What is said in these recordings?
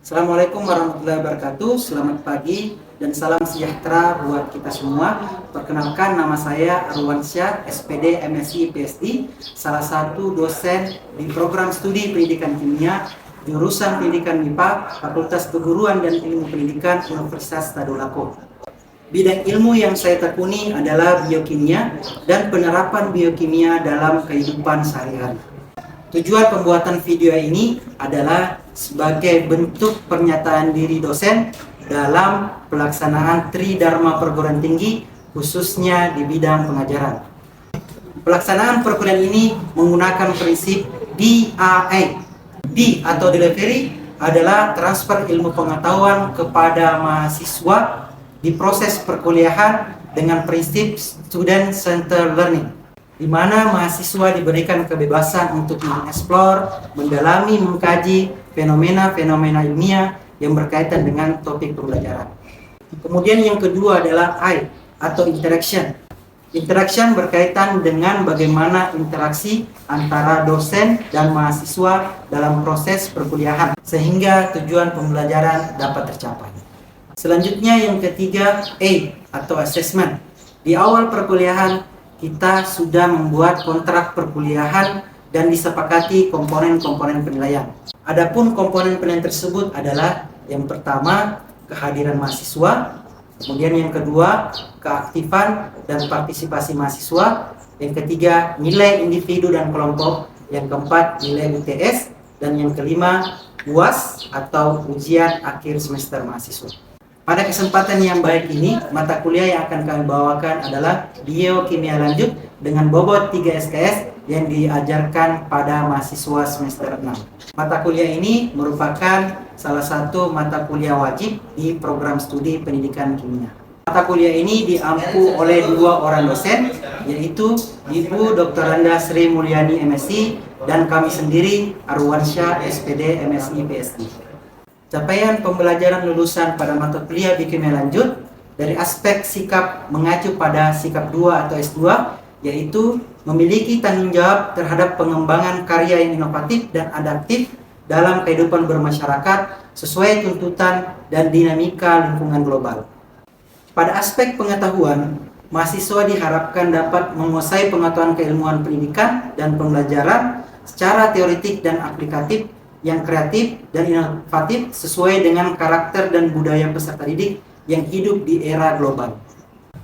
Assalamualaikum warahmatullahi wabarakatuh. Selamat pagi dan salam sejahtera buat kita semua. Perkenalkan, nama saya Arwansyah, SPD MSI PSD, salah satu dosen di program studi pendidikan kimia, jurusan pendidikan MIPA, Fakultas Keguruan dan Ilmu Pendidikan Universitas Tadulako. Bidang ilmu yang saya tekuni adalah biokimia dan penerapan biokimia dalam kehidupan sehari-hari. Tujuan pembuatan video ini adalah sebagai bentuk pernyataan diri dosen dalam pelaksanaan Tridharma Perguruan Tinggi, khususnya di bidang pengajaran. Pelaksanaan perguruan ini menggunakan prinsip DAA. D atau delivery adalah transfer ilmu pengetahuan kepada mahasiswa di proses perkuliahan dengan prinsip student centered learning, di mana mahasiswa diberikan kebebasan untuk mengeksplor, mendalami, mengkaji fenomena-fenomena ilmiah yang berkaitan dengan topik pembelajaran. Kemudian yang kedua adalah I atau interaction. Interaction berkaitan dengan bagaimana interaksi antara dosen dan mahasiswa dalam proses perkuliahan sehingga tujuan pembelajaran dapat tercapai. Selanjutnya yang ketiga, A atau assessment. Di awal perkuliahan kita sudah membuat kontrak perkuliahan dan disepakati komponen-komponen penilaian. Adapun komponen penilaian tersebut adalah yang pertama, kehadiran mahasiswa, kemudian yang kedua, keaktifan dan partisipasi mahasiswa, yang ketiga, nilai individu dan kelompok, yang keempat, nilai UTS, dan yang kelima, UAS atau ujian akhir semester mahasiswa. Pada kesempatan yang baik ini, mata kuliah yang akan kami bawakan adalah biokimia lanjut dengan bobot 3 SKS yang diajarkan pada mahasiswa semester 6. Mata kuliah ini merupakan salah satu mata kuliah wajib di program studi pendidikan kimia. Mata kuliah ini diampu oleh 2 orang dosen, yaitu Ibu Dr. Randa Sri Mulyani MSI dan kami sendiri Arwansyah SPD MSI PSD. Capaian pembelajaran lulusan pada mata kuliah biokimia lanjut dari aspek sikap mengacu pada sikap 2 atau S2, yaitu memiliki tanggung jawab terhadap pengembangan karya yang inovatif dan adaptif dalam kehidupan bermasyarakat sesuai tuntutan dan dinamika lingkungan global. Pada aspek pengetahuan, mahasiswa diharapkan dapat menguasai pengetahuan keilmuan pendidikan dan pembelajaran secara teoretik dan aplikatif yang kreatif dan inovatif sesuai dengan karakter dan budaya peserta didik yang hidup di era global.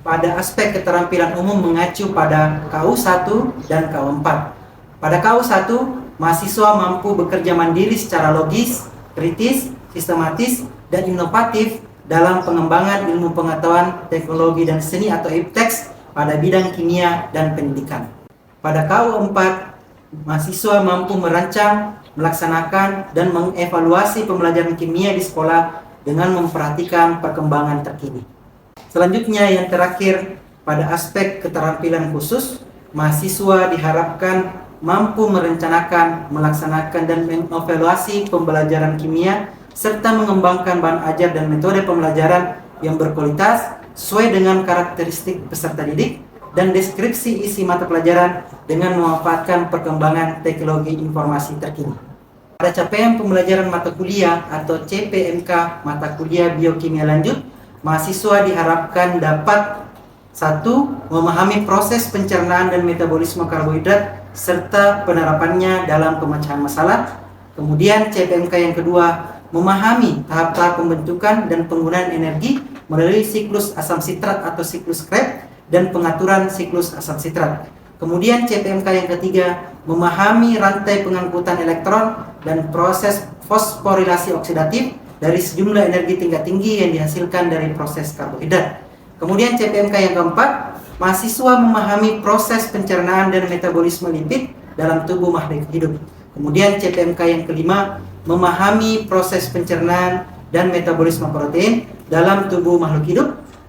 Pada aspek keterampilan umum mengacu pada KU 1 dan KU 4. Pada KU 1, mahasiswa mampu bekerja mandiri secara logis, kritis, sistematis, dan inovatif dalam pengembangan ilmu pengetahuan, teknologi, dan seni atau IPTEX pada bidang kimia dan pendidikan. Pada KU 4, mahasiswa mampu merancang, melaksanakan, dan mengevaluasi pembelajaran kimia di sekolah dengan memperhatikan perkembangan terkini. Selanjutnya yang terakhir, pada aspek keterampilan khusus, mahasiswa diharapkan mampu merencanakan, melaksanakan, dan mengevaluasi pembelajaran kimia serta mengembangkan bahan ajar dan metode pembelajaran yang berkualitas sesuai dengan karakteristik peserta didik dan deskripsi isi mata pelajaran dengan memanfaatkan perkembangan teknologi informasi terkini. Pada capaian pembelajaran mata kuliah atau CPMK mata kuliah biokimia lanjut, mahasiswa diharapkan dapat 1. Memahami proses pencernaan dan metabolisme karbohidrat serta penerapannya dalam pemecahan masalah. Kemudian CPMK yang kedua, memahami tahap-tahap pembentukan dan penggunaan energi melalui siklus asam sitrat atau siklus Krebs dan pengaturan siklus asam sitrat. Kemudian CPMK yang ketiga, memahami rantai pengangkutan elektron dan proses fosforilasi oksidatif dari sejumlah energi tingkat tinggi yang dihasilkan dari proses karbohidrat. Kemudian CPMK yang keempat, mahasiswa memahami proses pencernaan dan metabolisme lipid dalam tubuh makhluk hidup. Kemudian CPMK yang kelima, memahami proses pencernaan dan metabolisme protein dalam tubuh makhluk hidup.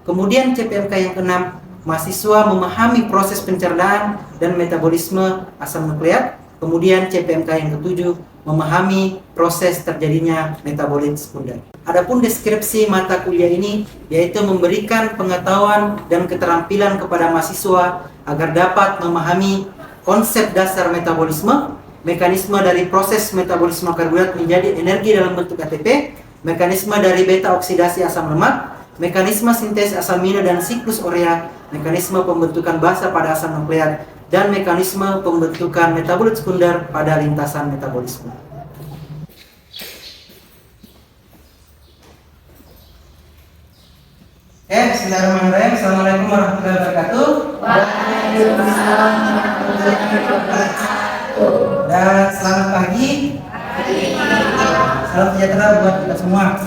Kemudian CPMK yang keenam, mahasiswa memahami proses pencernaan dan metabolisme asam nukleat. Kemudian CPMK yang ketujuh, memahami proses terjadinya metabolit sekunder. Adapun deskripsi mata kuliah ini yaitu memberikan pengetahuan dan keterampilan kepada mahasiswa agar dapat memahami konsep dasar metabolisme, mekanisme dari proses metabolisme karbohidrat menjadi energi dalam bentuk ATP, mekanisme dari beta oksidasi asam lemak, mekanisme sintesis asam amino dan siklus urea, mekanisme pembentukan basa pada asam nukleat, dan mekanisme pembentukan metabolit sekunder pada lintasan metabolisme. Bismillahirrahmanirrahim. Assalamualaikum warahmatullahi wabarakatuh. Waalaikumsalam warahmatullahi wabarakatuh. Dan selamat pagi. Salam sejahtera buat kita semua.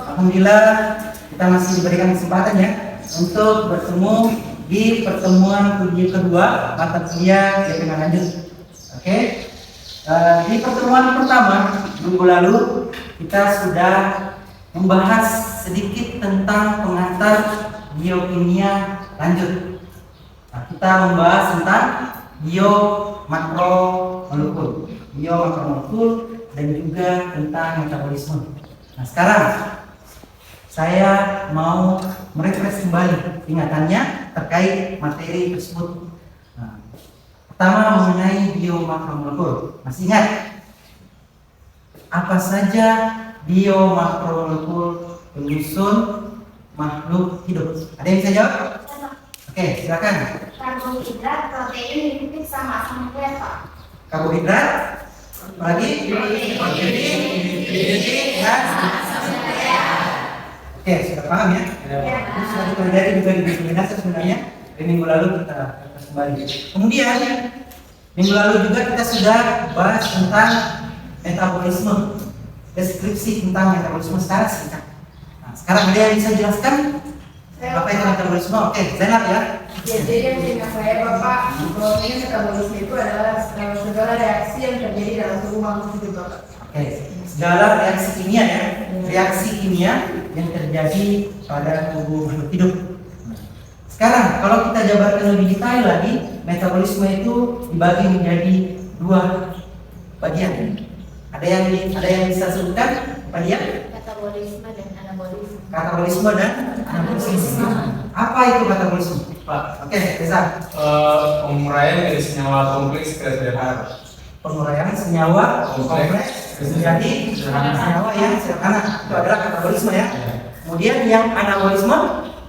Alhamdulillah kita masih diberikan kesempatan ya untuk bertemu di pertemuan kuliah kedua mata kuliah JPK lanjut. Oke. Di pertemuan pertama minggu lalu kita sudah membahas sedikit tentang pengantar biokimia lanjut. Nah, kita membahas tentang biomakromolekul, dan juga tentang metabolisme. Nah, sekarang saya mau merefresh kembali ingatannya terkait materi tersebut. Nah, pertama mengenai biomakromolekul. Masih ingat apa saja biomakromolekul penyusun makhluk hidup? Ada yang bisa jawab? Oke, silakan. Karbohidrat, protein, lipid, sama asam nukleat, Pak. Karbohidrat, apalagi? Protein, dan Asam nukleat. oke, sudah paham ya? Ini sudah dipelajari juga di buku dasar sebenarnya. Di minggu lalu kita kembali. Kemudian minggu lalu juga kita sudah bahas tentang metabolisme, deskripsi tentang metabolisme secara singkat. Nah, sekarang ada yang bisa jelaskan apa itu metabolisme? Oke, Zainab ya. Jadi yang seingat saya Bapak, bahwasanya metabolisme itu adalah segala reaksi yang terjadi dalam tubuh makhluk hidup Bapak. Oke, segala reaksi kimia ya, reaksi kimia yang terjadi pada tubuh makhluk hidup. Sekarang kalau kita jabarkan lebih detail lagi, metabolisme itu dibagi menjadi dua bagian. Ada yang bisa sebutkan apa dia? Metabolisme dan anabolisme. Katabolisme dan anabolisme. Apa itu katabolisme? Pak, Oke, Reza. penguraian dari senyawa kompleks ke sederhana. Penguraian senyawa kompleks menjadi senyawa yang sederhana. Itu adalah katabolisme ya. Kemudian yang anabolisme,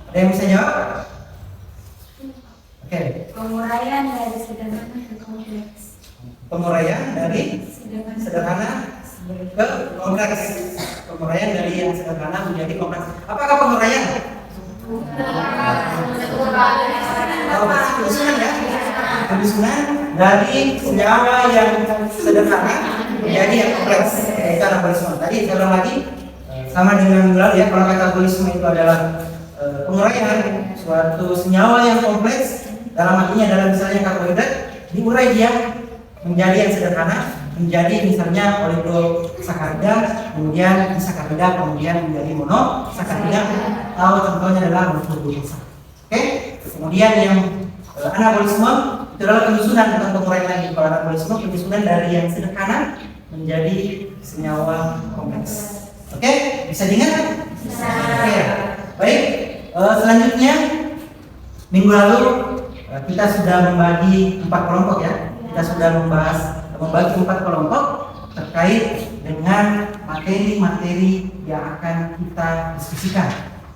ada yang bisa jawab? Oke, Penguraian dari sederhana ke kompleks. penguraian dari sederhana ke kompleks. Penguraian dari yang sederhana menjadi kompleks. Apakah penguraian? Penyusunan ya, penyusunan dari senyawa yang sederhana menjadi yang kompleks. Itu anabolisme. Tadi saya ulang lagi, sama dengan lalu ya. Kalau katabolisme itu adalah penguraian suatu senyawa yang kompleks, dalam artinya adalah misalnya karbohidrat, diurai dia menjadi yang sederhana, menjadi misalnya oligosakarida, kemudian disakarida, kemudian menjadi monosakarida, atau contohnya adalah monoglukosa. Oke, kemudian yang anabolisme itu adalah penyusunan, bukan penguraian lagi. Kalau anabolisme penyusunan dari yang sederhana menjadi senyawa kompleks. Oke, bisa diingat? Bisa. Oke, baik. Selanjutnya minggu lalu kita sudah membagi 4 kelompok ya. Kita sudah membagi 4 kelompok terkait dengan materi-materi yang akan kita diskusikan.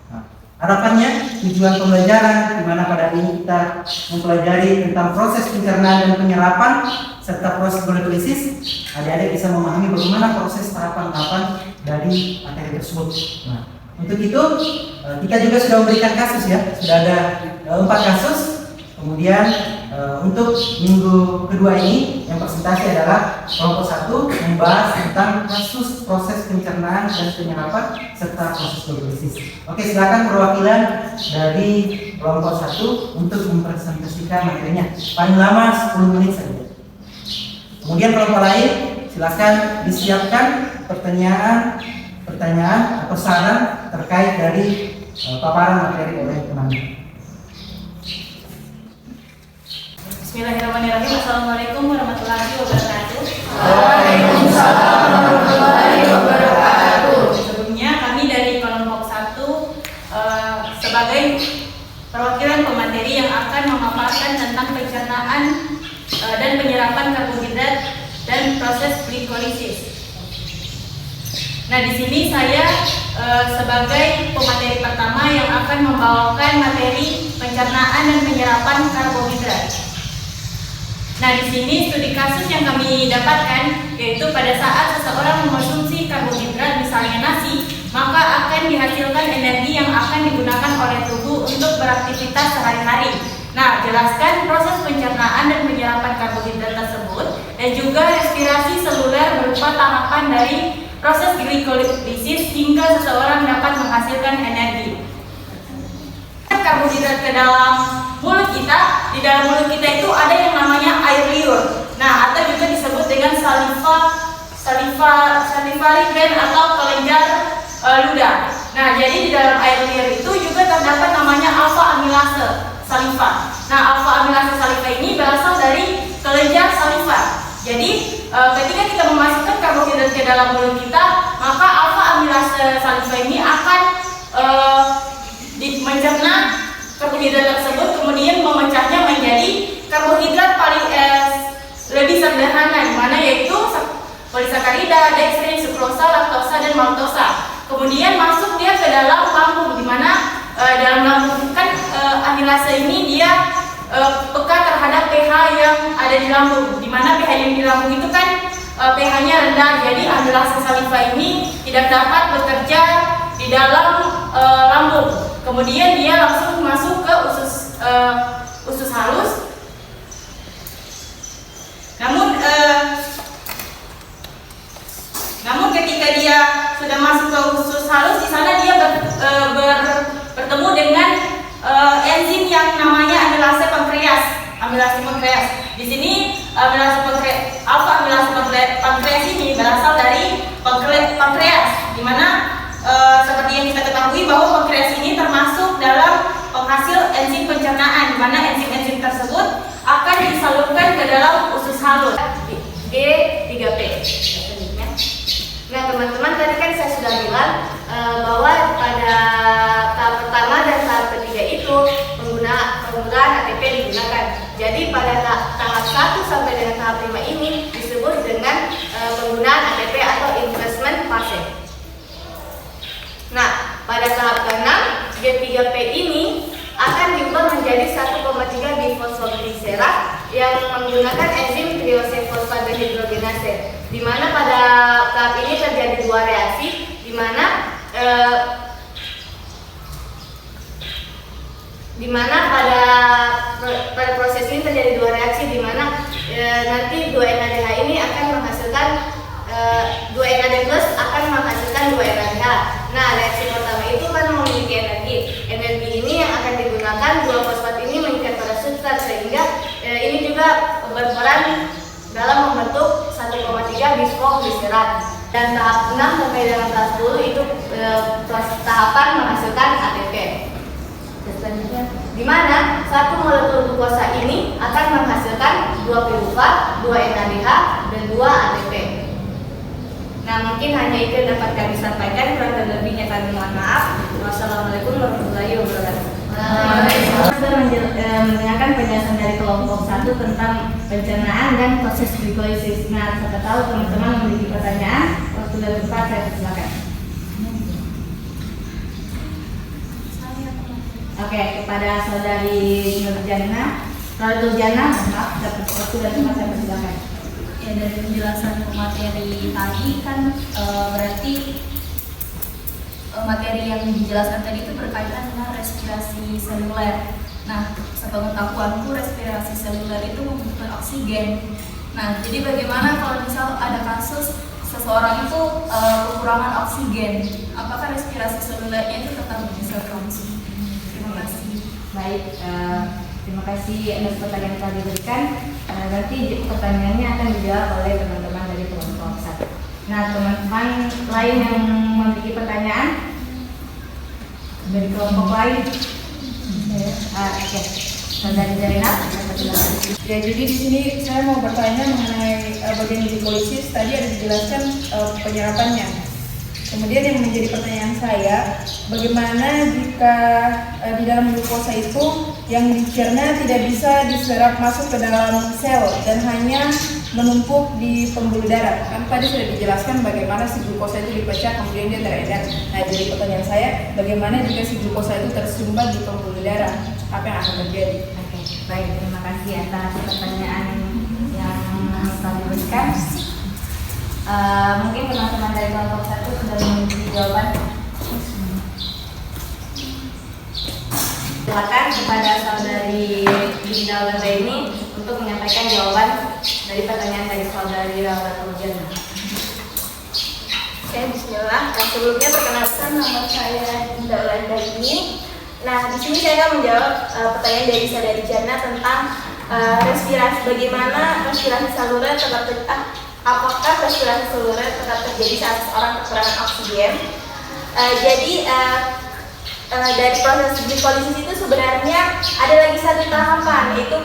Nah, harapannya tujuan pembelajaran di mana pada ini kita mempelajari tentang proses pencernaan dan penyerapan serta proses glikolisis, adik-adik bisa memahami bagaimana proses tahapan-tahapan dari materi tersebut. Nah, untuk itu kita juga sudah memberikan kasus ya, sudah ada 4 kasus. Kemudian untuk minggu kedua ini yang presentasi adalah kelompok 1 membahas tentang kasus proses pencernaan dan penyerapan serta proses glikolisis. Oke, silakan perwakilan dari kelompok 1 untuk mempresentasikan materinya. Paling lama 10 menit saja. Kemudian kelompok lain silakan disiapkan pertanyaan atau saran terkait dari paparan materi oleh teman. Bismillahirrahmanirrahim. Assalamualaikum warahmatullahi wabarakatuh. Waalaikumsalam warahmatullahi wabarakatuh. Sebelumnya kami dari kelompok 1 sebagai perwakilan pemateri yang akan memaparkan tentang pencernaan dan penyerapan karbohidrat dan proses glikolisis. Nah, di sini saya sebagai pemateri pertama yang akan membawakan materi pencernaan dan penyerapan karbohidrat. Nah, di sini studi kasus yang kami dapatkan yaitu pada saat seseorang mengkonsumsi karbohidrat, misalnya nasi, maka akan dihasilkan energi yang akan digunakan oleh tubuh untuk beraktivitas sehari-hari. Nah, jelaskan proses pencernaan dan penyerapan karbohidrat tersebut dan juga respirasi seluler berupa tahapan dari proses glikolisis hingga seseorang dapat menghasilkan energi. Karbohidrat ke dalam mulut kita, di dalam mulut kita itu ada yang namanya air liur. Nah, atau juga disebut dengan salivary gland atau kelenjar ludah. Nah, jadi di dalam air liur itu juga terdapat namanya alfa amilase saliva. Nah, alfa amilase saliva ini berasal dari kelenjar saliva. Jadi ketika kita memasukkan karbohidrat ke dalam mulut kita, maka alfa amilase saliva ini akan mencerna karbohidrat tersebut, kemudian memecahnya menjadi karbohidrat paling lebih sederhana, di mana yaitu polisakarida, dextrin, sukrosa, laktosa, dan maltosa. Kemudian masuk dia ke dalam lambung, di mana dalam lambung kan amilase ini dia peka terhadap pH yang ada di lambung, di mana pH yang di lambung itu kan pH-nya rendah, jadi amilase saliva ini tidak dapat bekerja di dalam lambung. Kemudian dia langsung masuk ke usus halus. Namun ketika dia sudah masuk ke usus halus, di sana dia bertemu dengan enzim yang namanya amilase pankreas. Di sini alfa amilase pankreas ini berasal dari pankreas, di mana seperti yang kita ketahui bahwa pankreas ini termasuk dalam penghasil enzim pencernaan, di mana enzim-enzim tersebut akan disalurkan ke dalam usus halus. G3P. Nah, teman-teman, tadi kan saya sudah bilang bahwa pada tahap pertama dan tahap ketiga itu penggunaan ATP digunakan. Jadi pada tahap 1 sampai dengan tahap 5 ini disebut dengan penggunaan ATP atau investment fase. Nah, pada tahap ke-6 G3P ini akan diubah menjadi 1,3 difosfoglycerat yang menggunakan enzim triosefosfat dehidrogenase, di mana pada tahap ini terjadi dua reaksi, di mana pada proses ini terjadi dua reaksi, di mana nanti 2-NADH ini akan menghasilkan 2-NAD+ akan menghasilkan 2-NADH. Nah, reaksi pertama itu kan memiliki energi. Energi ini yang akan digunakan 2-fosfat ini mengikat pada substrat, sehingga ini juga berperan dalam membentuk 1,3 bisfoglycerat. Dan tahap 6 sampai dengan tahap 10 itu tahapan menghasilkan ATP. Selanjutnya, di mana satu molekul glukosa ini akan menghasilkan 2 piruvat, 2 NADH, dan 2 ATP. Nah, mungkin hanya itu yang dapat kami sampaikan, kurang dan lebihnya kami mohon maaf. Wassalamualaikum warahmatullahi wabarakatuh. Saya mendengarkan penjelasan dari kelompok 1 tentang pencernaan dan proses glikolisis. Nah, siapa tahu teman-teman memiliki pertanyaan, waktu dan tempat saya persilakan. Oke, kepada saudari Nurjana, maaf, waktu dan tempat saya persilakan. Ya, dari penjelasan materi tadi kan berarti materi yang dijelaskan tadi itu berkaitan dengan respirasi seluler. Nah, sepengetahuanku respirasi seluler itu membutuhkan oksigen. Nah, jadi bagaimana kalau misal ada kasus seseorang itu kekurangan oksigen, apakah respirasi selulernya itu tetap bisa berfungsi? Terima kasih. Baik, terima kasih atas pertanyaan yang telah diberikan. Nanti pertanyaannya akan dijawab oleh teman-teman dari kelompok 1. Nah, teman-teman lain yang memiliki pertanyaan dari kelompok lain, oke. Saudari Zainab. Ya, jadi di sini saya mau bertanya mengenai bagian glikolisis. Tadi ada dijelaskan penyerapannya. Kemudian yang menjadi pertanyaan saya, bagaimana jika di dalam glukosa itu yang dicerna tidak bisa diserap masuk ke dalam sel dan hanya menumpuk di pembuluh darah? Kan tadi sudah dijelaskan bagaimana si glukosa itu dipecah kemudian dia teredar. Nah, jadi pertanyaan saya, bagaimana jika si glukosa itu tersumbat di pembuluh darah? Apa yang akan terjadi? Oke, baik, terima kasih atas pertanyaan yang telah diberikan. Mungkin teman-teman dari kelompok 1 sudah memiliki jawaban. Silakan kepada saudari Linda Wanda ini untuk menyampaikan jawaban dari pertanyaan dari saudari Rawat Mujana. Oke, bismillah. Nah, sebelumnya perkenalkan, nama saya Linda Wanda ini. Nah, di sini saya akan menjawab pertanyaan dari saudari Jana tentang respirasi. Bagaimana respirasi saluler apakah respirasi saluler tetap terjadi saat seseorang kekurangan oksigen? Dari proses glikolisis itu sebenarnya ada lagi satu tahapan, yaitu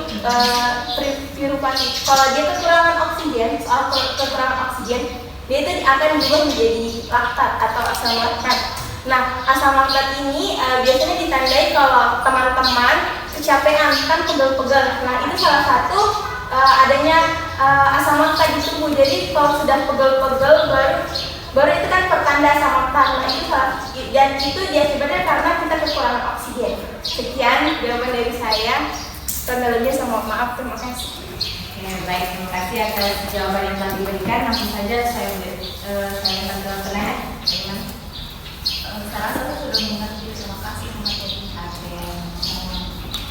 pirupasi. Kalau dia kekurangan oksigen, soal kekurangan oksigen, dia itu akan berubah menjadi laktat atau asam laktat. Nah, asam laktat ini biasanya ditandai kalau teman-teman kecapean, kan pegel-pegel. Nah, itu salah satu adanya asam laktat di tubuh. Jadi kalau sudah pegel-pegel baru itu kan pertanda asam laktat. Nah, itu dan itu diakibatkan karena kita kekurangan oksigen. Sekian jawaban dari saya. Kendalanya sama maaf, terima kasih. Oke, baik, terima kasih atas jawaban yang telah diberikan. Langsung saja saya tanggal penanya. Salah satu sudah mengerti, terima kasih teman-teman.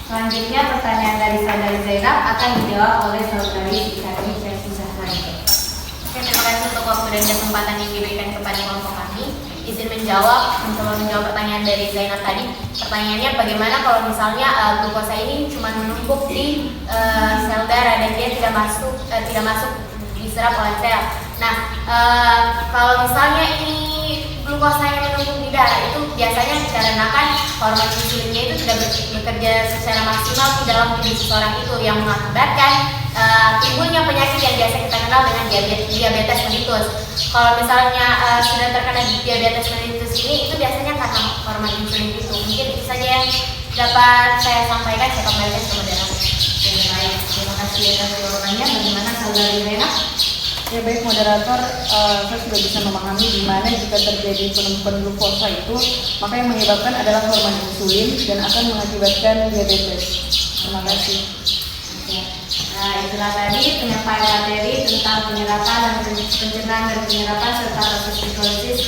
Selanjutnya pertanyaan dari saudari Zainab akan dijawab oleh saudari Isyari Sesi Zahra. Oke, terima kasih untuk waktu dan kesempatan yang diberikan kepada kelompok kami. Izin mencoba menjawab pertanyaan dari Zainab tadi. Pertanyaannya, bagaimana kalau misalnya glukosa ini cuma menumpuk di sel darah dan dia tidak masuk diserap oleh sel. Nah, kalau misalnya ini glukosa yang menumpuk di darah itu biasanya dikarenakan hormon insulinnya itu tidak bekerja secara maksimal di dalam tubuh seseorang itu, yang mengakibatkan timbulnya penyakit yang biasa kita kenal dengan diabetes mellitus. Kalau misalnya sudah terkena diabetes mellitus ini, itu biasanya karena hormon insulin itu. Mungkin itu saja yang dapat saya sampaikan. Saya kembalikan ke moderator. Baik, terima kasih atas jawabannya. Bagaimana saudari Zainab? Ya, baik moderator, saya sudah bisa memahami di mana jika terjadi penumpukan glukosa itu, maka yang menyebabkan adalah hormon insulin dan akan mengakibatkan diabetes. Terima kasih. Nah, itulah tadi penyampaian materi tentang penyerapan dan pencernaan dan penyerapan serta proses glikolisis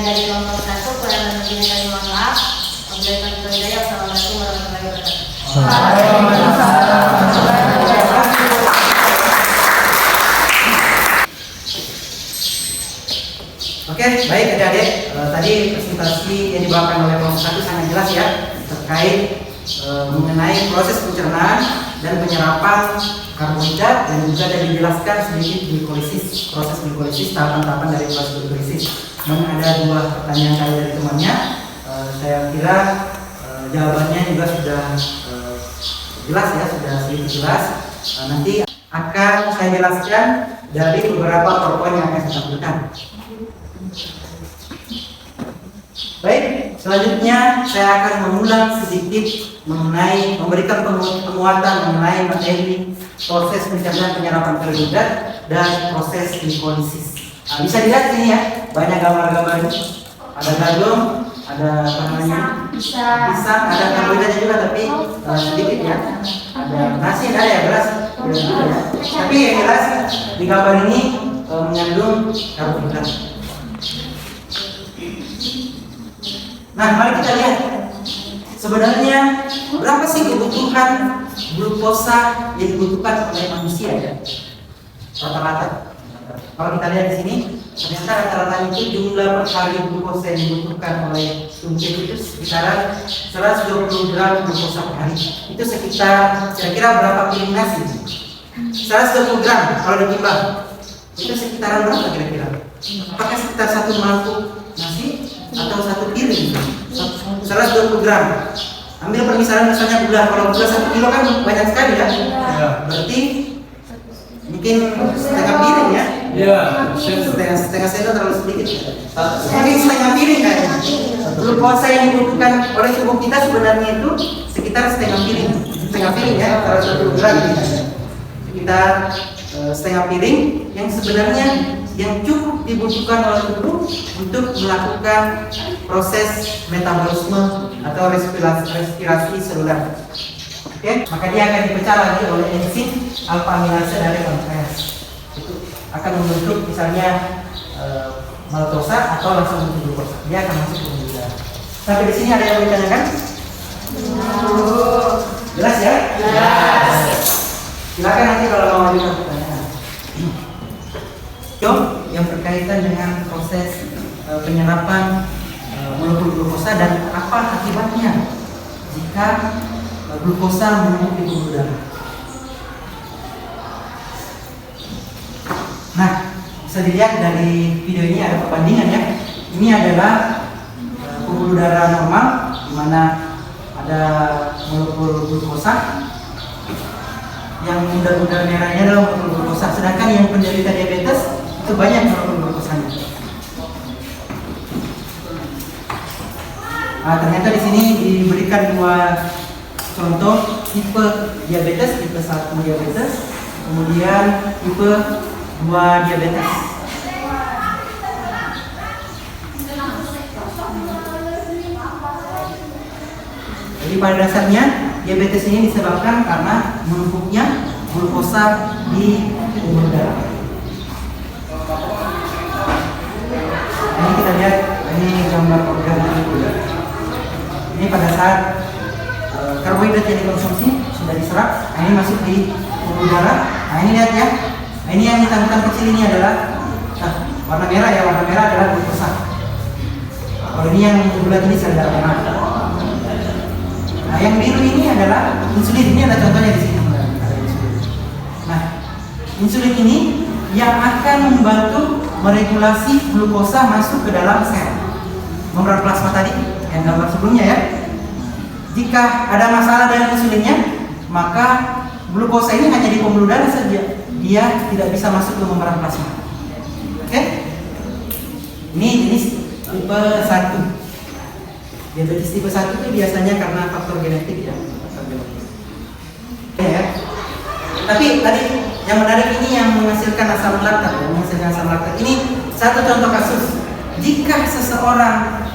dari kelompok 1. Kurang lebihnya kami mohon maaf. Assalamualaikum warahmatullahi wabarakatuh. Oke, baik adik-adik. Tadi presentasi yang dibawakan oleh kelompok 1 sangat jelas ya terkait mengenai proses pencernaan dan penyerapan karbohidrat, dan juga ada dijelaskan sedikit glikolisis, proses glikolisis, tahapan-tahapan dari proses glikolisis. Dan ada 2 pertanyaan kali dari temannya. Saya kira jawabannya juga sudah jelas ya, sudah sedikit jelas. Nanti akan saya jelaskan dari beberapa poin yang akan saya tampilkan. Baik, selanjutnya saya akan mengulang sedikit mengenai memberikan penguatan mengenai materi proses pencernaan penyerapan karbohidrat dan proses glikolisis. Bisa dilihat sini ya, banyak gambar-gambar ini. Ada gandum, ada apa namanya? Pisang, ada karbohidratnya juga tapi sedikit ya. Ada nasi, ada ya beras, ya. Tapi yang jelas di gambar ini mengandung karbohidrat. Nah, mari kita lihat sebenarnya berapa sih kebutuhan glukosa yang dibutuhkan oleh manusia ya? Rata-rata. Kalau kita lihat di sini, ternyata rata-rata itu jumlah per hari glukosa yang dibutuhkan oleh tubuh itu sekitaran 120 gram glukosa per hari. Itu sekitar kira-kira berapa piring nasi? 120 gram kalau ditimbang. Itu sekitaran berapa kira-kira? Apakah sekitar 1 mangkuk nasi atau 1 piring? 120 gram Ambil permisalan misalnya gula, kalau gula 1 kilo kan banyak sekali ya. Ya. Berarti mungkin setengah piring ya. Iya. Setengah sendok terlalu sedikit. Mungkin setengah piring kayaknya. Glukosa yang dibutuhkan oleh tubuh kita sebenarnya itu sekitar setengah piring ya, kalau 1 gram gitu. Sekitar setengah piring yang sebenarnya yang cukup dibutuhkan oleh tubuh untuk melakukan proses metabolisme atau respirasi seluler. Oke, maka dia akan dipecah lagi oleh enzim alpha amilase dari pankreas. Itu akan membentuk misalnya maltosa atau langsung membentuk glukosa. Dia akan masuk ke pembuluh darah. Sampai di sini ada yang mau ditanyakan? Jelas ya? Jelas. Silakan nanti kalau mau ada pertanyaan. Yang berkaitan dengan proses penyerapan molekul glukosa dan apa akibatnya jika glukosa menumpuk di pembuluh darah. Nah, bisa dilihat dari video ini ada perbandingan ya. Ini adalah pembuluh darah normal di mana ada molekul glukosa. Yang bundar-bundar merahnya adalah molekul glukosa, sedangkan yang penderita diabetes itu banyak molekul glukosanya. Nah, ternyata di sini diberikan 2 contoh tipe diabetes, tipe 1 diabetes, kemudian tipe 2 diabetes. Jadi pada dasarnya diabetes ini disebabkan karena menumpuknya glukosa di pembuluh darah. Ini kita lihat, ini gambar program ini. Ini pada saat karbohidrat yang dikonsumsi sudah diserap, nah ini masuk di pembuluh darah. Nah ini lihat ya, nah ini yang hitam-hitam kecil ini adalah warna merah ya, warna merah adalah glukosa. Kalau ini yang bulat ini sel darah merah. Nah yang biru ini adalah insulin, ini ada contohnya di sini. Nah insulin ini yang akan membantu meregulasi glukosa masuk ke dalam sel membran plasma tadi yang gambar sebelumnya ya. Jika ada masalah dengan insulinnya, maka glukosa ini hanya di pembuluh darah saja, dia tidak bisa masuk ke membran plasma. Oke? Ini jenis tipe 1. Diabetes tipe 1 itu biasanya karena faktor genetik ya. Ya. Tapi tadi yang menarik ini yang menghasilkan asam laktat, Ini satu contoh kasus. Jika seseorang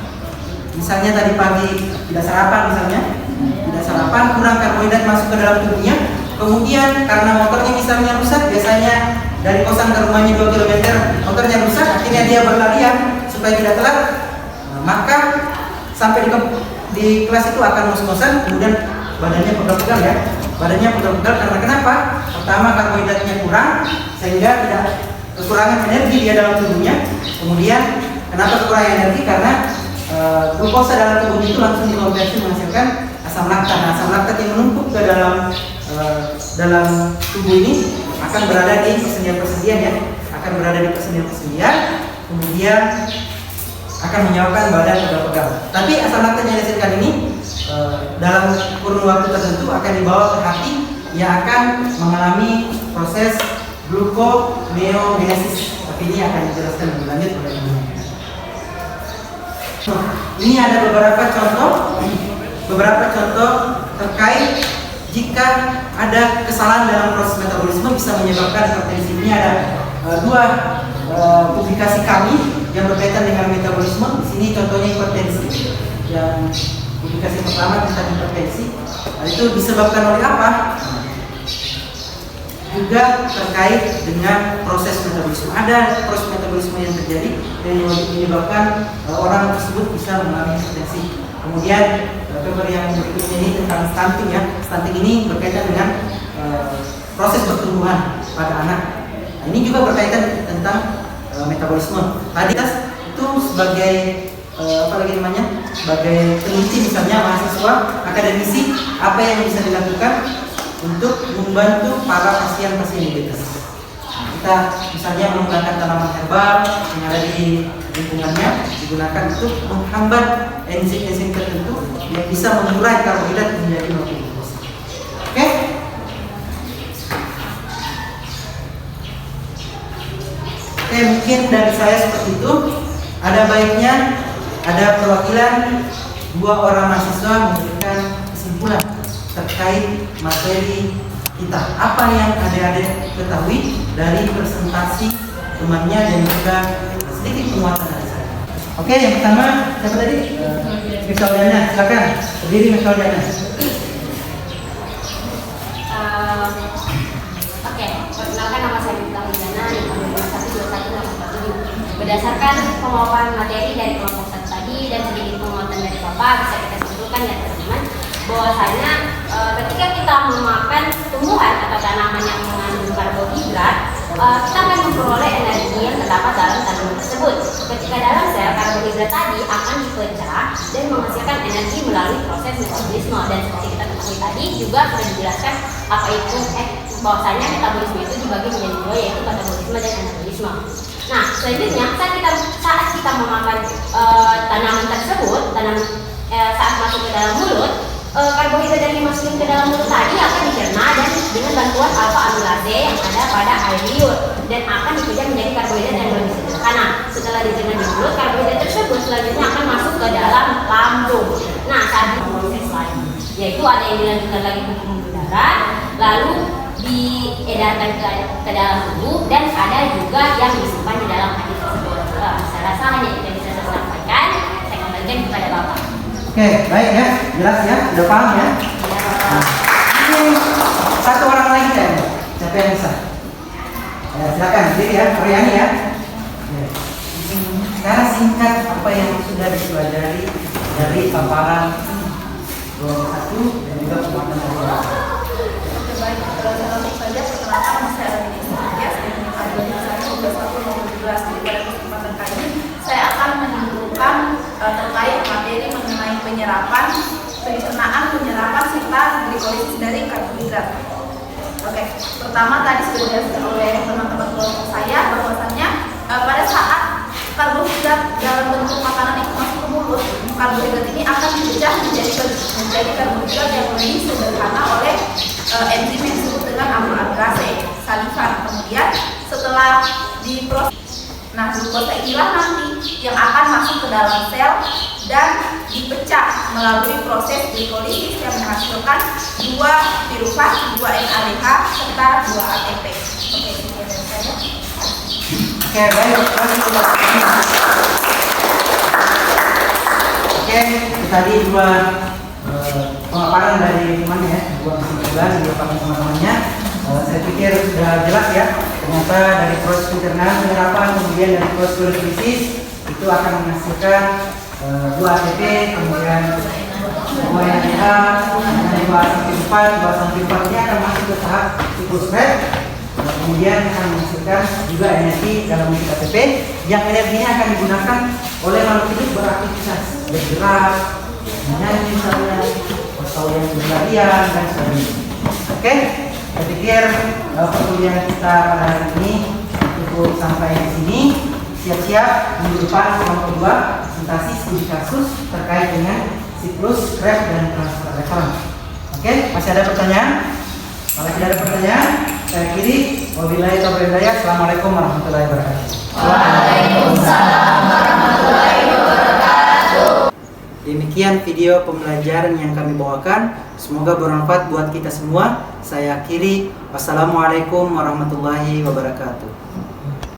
misalnya tadi pagi tidak sarapan, kurang karbohidrat masuk ke dalam tubuhnya, kemudian karena motornya misalnya rusak, biasanya dari kosan ke rumahnya 2 km, motornya rusak, akhirnya dia berlarian supaya tidak telat, maka sampai di kelas itu akan ngos-ngosan, kemudian badannya pegal-pegal ya. Badannya pegal-pegal karena kenapa? Pertama karbohidratnya kurang, sehingga tidak kekurangan energi dia dalam tubuhnya. Kemudian kenapa kekurangan energi? Karena glukosa dalam tubuh itu langsung dikonversi menghasilkan asam laktat. Nah, asam laktat yang menumpuk ke dalam tubuh ini akan berada di persendian-persendian ya, kemudian akan menyebabkan badan pegal-pegal. Tapi asam laktat yang dihasilkan ini dalam kurun waktu tertentu akan dibawa ke hati yang akan mengalami proses gluconeogenesis. Tapi ini akan dijelaskan lebih lanjut oleh Ibu. Ini ada beberapa contoh terkait jika ada kesalahan dalam proses metabolisme bisa menyebabkan hipertensi. Ini ada 2 publikasi kami yang berkaitan dengan metabolisme. Di sini contohnya hipertensi. Yang publikasi pertama tentang hipertensi, itu disebabkan oleh apa? Juga terkait dengan proses metabolisme. Ada proses metabolisme yang terjadi yang menyebabkan orang tersebut bisa mengalami hipertensi. Kemudian paper yang berikutnya ini tentang stunting ya. Stunting ini berkaitan dengan proses pertumbuhan pada anak. Nah, ini juga berkaitan tentang metabolisme. Tadi itu sebagai sebagai peneliti misalnya mahasiswa, akademisi, apa yang bisa dilakukan untuk membantu para pasien diabetes. kita misalnya menggunakan tanaman herbal yang ada di lingkungannya digunakan untuk menghambat enzim-enzim tertentu yang bisa mengurai karbohidrat menjadi glukosa. Oke? Oke, mungkin dari saya seperti itu. Ada baiknya ada perwakilan 2 orang mahasiswa memberikan kesimpulan terkait materi kita. Apa yang adik-adik ketahui dari presentasi temannya dan juga sedikit penguatan dari saya. Oke, yang pertama siapa tadi? Miss Auliana, silakan berdiri Miss Auliana. Oke, perkenalkan nama saya Miss Auliana di kelompok 121 berdasarkan pemaparan materi dari kelompok 1 tadi dan sedikit penguatan dari Bapak, bisa kita simpulkan ya teman-teman bahwasanya ketika kita memakan tumbuhan atau tanaman yang mengandung karbohidrat, kita akan memperoleh energi yang terdapat dalam tanaman tersebut. Ketika dalam sel, karbohidrat tadi akan dipecah dan menghasilkan energi melalui proses metabolisme. Dan seperti kita ketahui tadi juga sudah dijelaskan apa itu bahwasanya metabolisme itu dibagi menjadi 2, yaitu katabolisme dan anabolisme. Nah, selanjutnya saat kita memakan tanaman tersebut, saat masuk ke dalam mulut, karbohidrat yang dimasukin ke dalam mulut tadi akan dicerna dan dengan bantuan alfa amilase yang ada pada air liur dan akan dipecah menjadi karbohidrat yang lebih sederhana. Setelah dicerna di mulut, karbohidrat tersebut selanjutnya akan masuk ke dalam lambung. Nah, saat proses lain, yaitu ada yang dilanjutkan lagi ke pembuluh darah, lalu diedarkan ke dalam tubuh, dan ada juga yang disimpan di dalam hati tersebut. Saya rasa hanya itu yang bisa saya sampaikan. Saya kembalikan kepada Bapak. Oke, baik ya, jelas ya, udah paham ya. Nah, ini 1 orang lagi kan, siapa yang bisa? Ya, silakan, berdiri ya, Riani ya. Sekarang singkat apa yang sudah dipelajari dari paparan 21 dan juga penguatan dari Bapak. Baik, langsung saja perkenalkan nama saya Arini Setias dari Universitas 2017. Pada kesempatan kali ini saya akan menyimpulkan terkait materi mengenai penyerapan, pencernaan, penyerapan serta glikolisis dari karbohidrat. Oke, pertama tadi sudah dijelaskan oleh teman-teman kelompok saya bahwasannya pada saat karbohidrat dalam bentuk makanan itu masuk ke mulut, karbohidrat ini akan dipecah menjadi karbohidrat yang lebih sederhana oleh enzim yang disebut dengan amilase saliva. Kemudian setelah diproses, nah glukosa inilah nanti yang akan masuk ke dalam sel dan dipecah melalui proses glikolisis yang menghasilkan 2 pirufas, 2 NADH serta 2 ATP. Oke, sekian dari saya. Oke, baik. Oke, tadi 2 pemaparan dari temannya ya, 2 kesimpulan yang dilakukan teman-temannya. Saya pikir sudah jelas ya. Ternyata dari proses pencernaan, penyerapan, kemudian dari proses glikolisis itu akan menghasilkan 2 ATP, kemudian 2 NADH, 2 asam sulfat. 2 asam sulfat ini akan masuk ke tahap siklus Krebs. Kemudian akan menghasilkan juga energi dalam bentuk ATP yang energinya akan digunakan oleh makhluk hidup beraktivitas, bergerak, menyanyi misalnya, atau yang berlarian dan sebagainya. Oke, saya pikir perkuliahan kita pada hari ini cukup sampai di sini. Siap-siap minggu depan kelompok 2 presentasi studi kasus terkait dengan siklus Krebs dan transfer referens. Oke, masih ada pertanyaan? Kalau tidak ada pertanyaan, saya akhiri. Wabillahi taufiq wal hidayah. Assalamualaikum warahmatullahi wabarakatuh. Waalaikumsalam warahmatullahi wabarakatuh. Demikian video pembelajaran yang kami bawakan. Semoga bermanfaat buat kita semua. Saya akhiri. Wassalamualaikum warahmatullahi wabarakatuh.